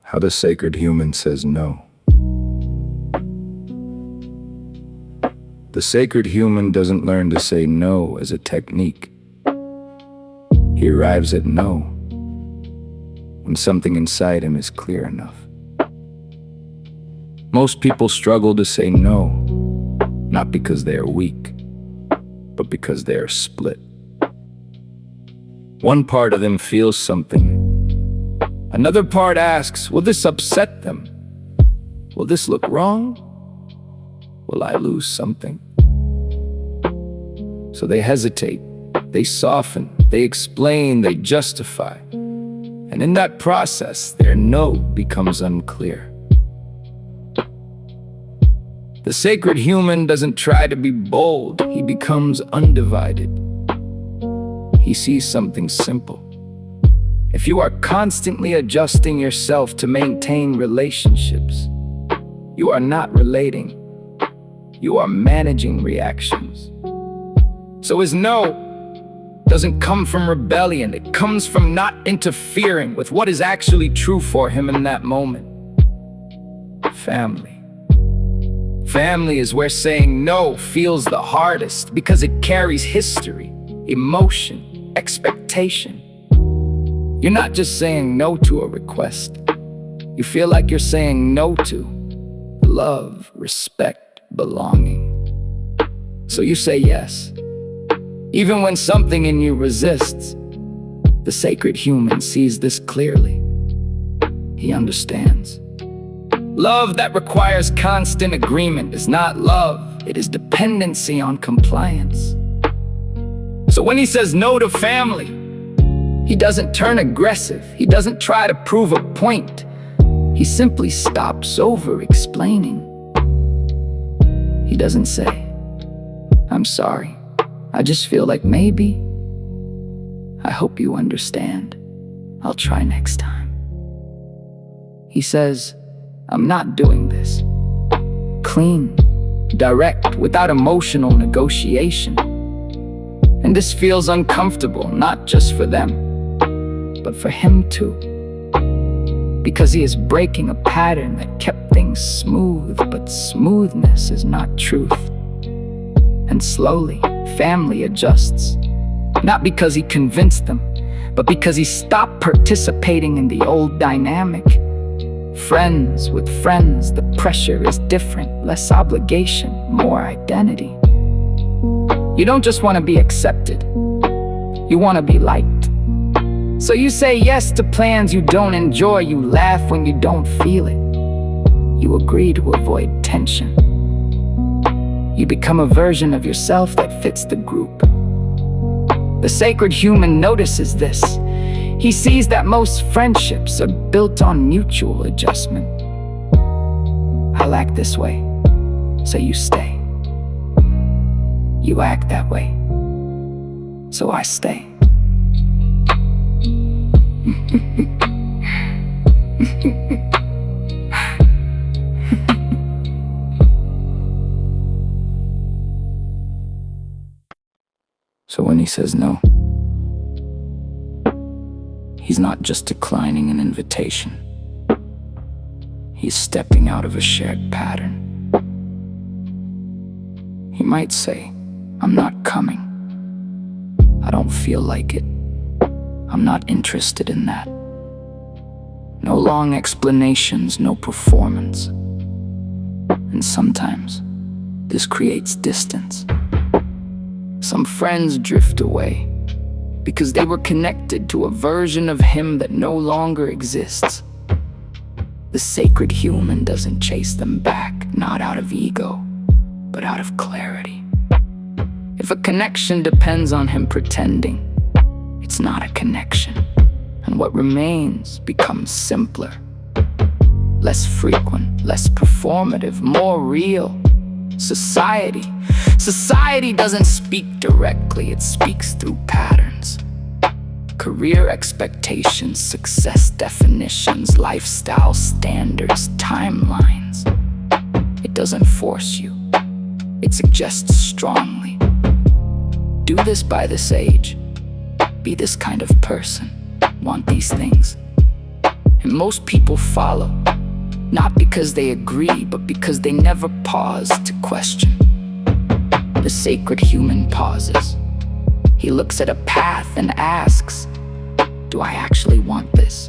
How the sacred human says no. The sacred human doesn't learn to say no as a technique. He arrives at no when something inside him is clear enough. Most people struggle to say no, not because they are weak, but because they are split. One part of them feels something. Another part asks, will this upset them? Will this look wrong? Will I lose something? So they hesitate, they soften, they explain, they justify. And in that process, their no becomes unclear. The sacred human doesn't try to be bold, he becomes undivided. He sees something simple. If you are constantly adjusting yourself to maintain relationships, you are not relating. You are managing reactions. So his no doesn't come from rebellion. It comes from not interfering with what is actually true for him in that moment. Family. Family is where saying no feels the hardest because it carries history, emotion, expectation. You're not just saying no to a request. You feel like you're saying no to love, respect, belonging. So you say yes, even when something in you resists. The sacred human sees this clearly. He understands. Love that requires constant agreement is not love. It is dependency on compliance. So when he says no to family, he doesn't turn aggressive. He doesn't try to prove a point. He simply stops over-explaining. He doesn't say, I'm sorry, I just feel like maybe. I hope you understand. I'll try next time. He says, I'm not doing this. Clean, direct, without emotional negotiation. And this feels uncomfortable, not just for them, but for him too. Because he is breaking a pattern that kept things smooth, but smoothness is not truth. And slowly, family adjusts. Not because he convinced them, but because he stopped participating in the old dynamic. Friends with friends, the pressure is different. Less obligation, more identity. You don't just want to be accepted. You want to be liked. So you say yes to plans you don't enjoy. You laugh when you don't feel it. You agree to avoid tension. You become a version of yourself that fits the group. The sacred human notices this. He sees that most friendships are built on mutual adjustment. I'll act this way, so you stay. You act that way, so I stay. So when he says no, he's not just declining an invitation. He's stepping out of a shared pattern. He might say, I'm not coming. I don't feel like it. I'm not interested in that. No long explanations, no performance. And sometimes this creates distance. Some friends drift away because they were connected to a version of him that no longer exists. The sacred human doesn't chase them back, not out of ego, but out of clarity. If a connection depends on him pretending, it's not a connection, and what remains becomes simpler, less frequent, less performative, more real. Society doesn't speak directly, it speaks through patterns. Career expectations, success definitions, lifestyle standards, timelines. It doesn't force you, it suggests strongly. Do this by this age. Be this kind of person. Want these things. And most people follow, not because they agree, but because they never pause to question. The sacred human pauses. He looks at a path and asks, do I actually want this?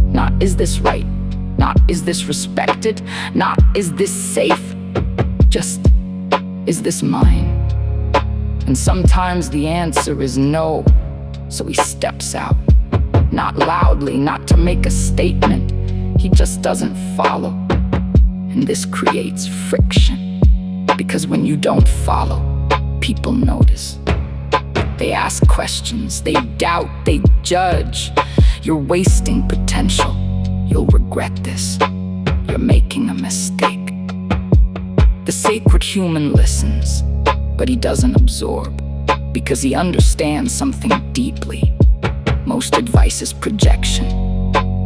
Not, is this right? Not, is this respected? Not, is this safe? Just, is this mine? And sometimes the answer is no, so he steps out. Not loudly, not to make a statement. He just doesn't follow. And this creates friction. Because when you don't follow, people notice. They ask questions, they doubt, they judge. You're wasting potential. You'll regret this. You're making a mistake. The sacred human listens, but he doesn't absorb, because he understands something deeply. Most advice is projection.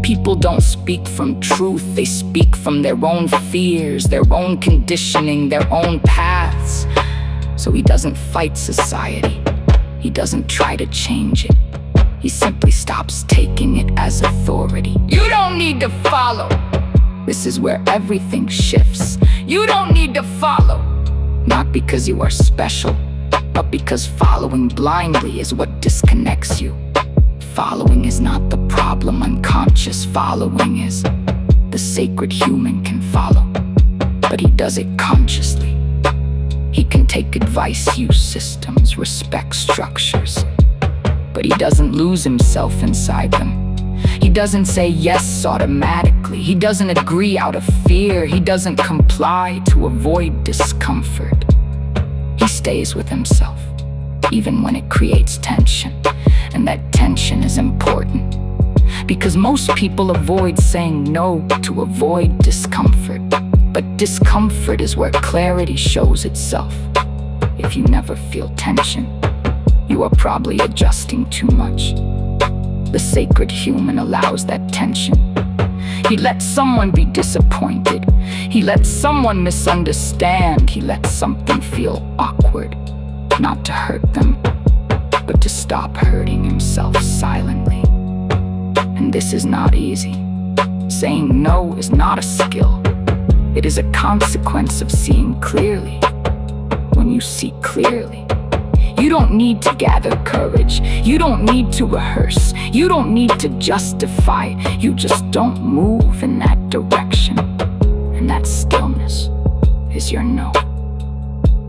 People don't speak from truth, they speak from their own fears, their own conditioning, their own paths. So he doesn't fight society. He doesn't try to change it. He simply stops taking it as authority. You don't need to follow. This is where everything shifts. You don't need to follow. Not because you are special, but because following blindly is what disconnects you. Following is not the problem, unconscious following is. The sacred human can follow, but he does it consciously. He can take advice, use systems, respect structures, but he doesn't lose himself inside them. He doesn't say yes automatically. He doesn't agree out of fear. He doesn't comply to avoid discomfort. He stays with himself, even when it creates tension. And that tension is important, because most people avoid saying no to avoid discomfort. But discomfort is where clarity shows itself. If you never feel tension, you are probably adjusting too much. The sacred human allows that tension. He lets someone be disappointed. He lets someone misunderstand. He lets something feel awkward, not to hurt them, but to stop hurting himself silently. And this is not easy. Saying no is not a skill. It is a consequence of seeing clearly. When you see clearly, you don't need to gather courage. You don't need to rehearse. You don't need to justify. You just don't move in that direction. And that stillness is your no.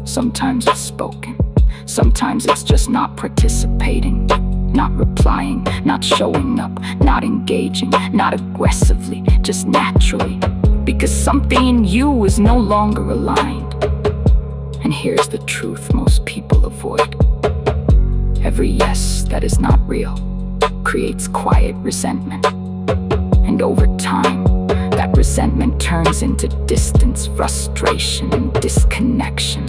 Sometimes it's spoken. Sometimes it's just not participating, not replying, not showing up, not engaging, not aggressively, just naturally. Because something in you is no longer aligned. And here's the truth most people avoid. Every yes that is not real creates quiet resentment. And over time, that resentment turns into distance, frustration, and disconnection.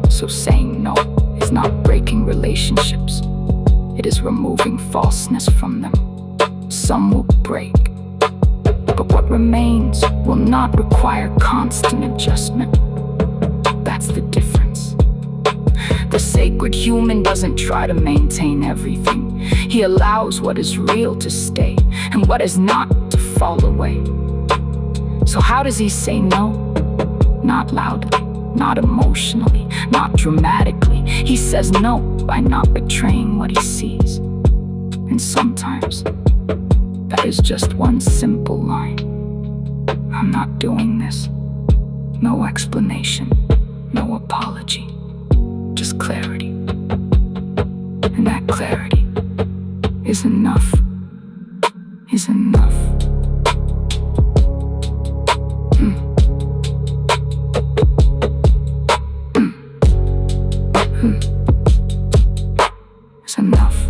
So saying no is not breaking relationships. It is removing falseness from them. Some will break, but what remains will not require constant adjustment. That's the difference. The sacred human doesn't try to maintain everything. He allows what is real to stay and what is not to fall away. So how does he say no? Not loudly, not emotionally, not dramatically. He says no by not betraying what he sees. And sometimes that is just one simple line. I'm not doing this. No explanation, no apology, just clarity. And that clarity is enough, is enough. It's enough.